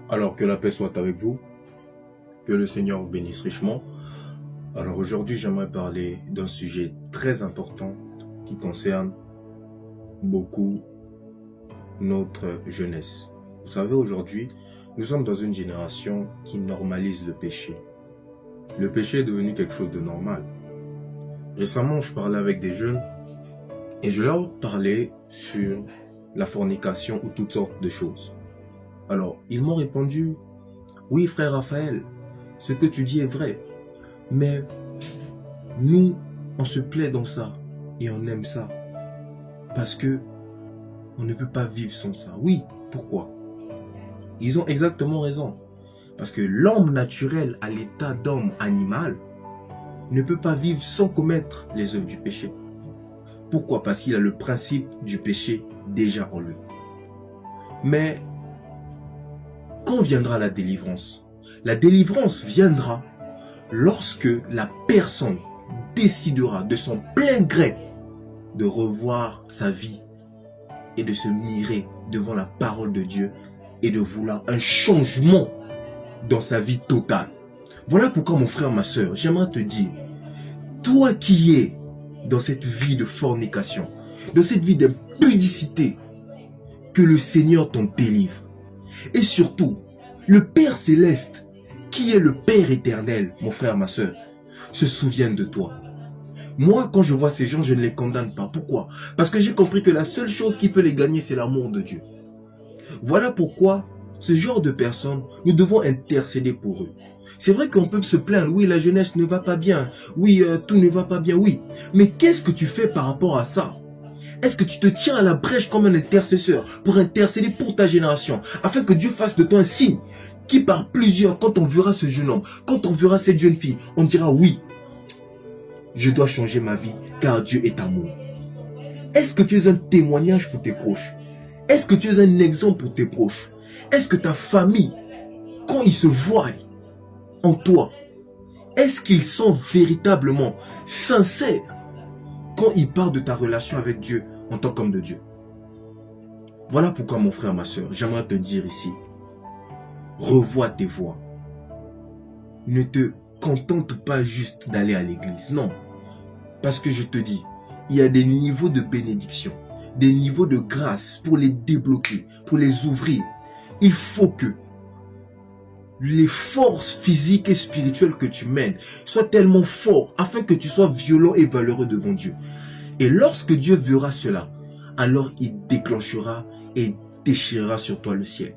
Alors que la paix soit avec vous, que le Seigneur vous bénisse richement. Alors aujourd'hui, j'aimerais parler d'un sujet très important qui concerne beaucoup notre jeunesse. Vous savez, aujourd'hui, nous sommes dans une génération qui normalise le péché. Le péché est devenu quelque chose de normal. Récemment, je parlais avec des jeunes et je leur parlais sur la fornication ou toutes sortes de choses. Alors, ils m'ont répondu, oui frère Raphaël, ce que tu dis est vrai, mais nous, on se plaît dans ça et on aime ça parce que on ne peut pas vivre sans ça. Oui, pourquoi? Ils ont exactement raison. Parce que l'homme naturel à l'état d'homme animal ne peut pas vivre sans commettre les œuvres du péché. Pourquoi? Parce qu'il a le principe du péché déjà en lui. Mais quand viendra la délivrance? La délivrance viendra lorsque la personne décidera de son plein gré de revoir sa vie et de se mirer devant la parole de Dieu et de vouloir un changement dans sa vie totale. Voilà pourquoi mon frère, ma soeur, j'aimerais te dire, toi qui es dans cette vie de fornication, dans cette vie d'impudicité, que le Seigneur t'en délivre. Et surtout, le Père Céleste, qui est le Père éternel, mon frère, ma soeur, se souvienne de toi. Moi, quand je vois ces gens, je ne les condamne pas. Pourquoi? Parce que j'ai compris que la seule chose qui peut les gagner, c'est l'amour de Dieu. Voilà pourquoi, ce genre de personnes, nous devons intercéder pour eux. C'est vrai qu'on peut se plaindre, oui, la jeunesse ne va pas bien, oui, tout ne va pas bien, oui. Mais qu'est-ce que tu fais par rapport à ça? Est-ce que tu te tiens à la brèche comme un intercesseur pour intercéder pour ta génération, afin que Dieu fasse de toi un signe qui par plusieurs, quand on verra ce jeune homme, quand on verra cette jeune fille, on dira oui, je dois changer ma vie car Dieu est amour. Est-ce que tu es un témoignage pour tes proches? Est-ce que tu es un exemple pour tes proches? Est-ce que ta famille, quand ils se voient en toi, est-ce qu'ils sont véritablement sincères quand ils parlent de ta relation avec Dieu en tant qu'homme de Dieu? Voilà pourquoi mon frère, ma soeur, j'aimerais te dire ici, revois tes voies. Ne te contente pas juste d'aller à l'église, non. Parce que je te dis, il y a des niveaux de bénédiction, des niveaux de grâce pour les débloquer, pour les ouvrir. Il faut que les forces physiques et spirituelles que tu mènes soient tellement fortes afin que tu sois violent et valeureux devant Dieu. Et lorsque Dieu verra cela, alors il déclenchera et déchirera sur toi le ciel.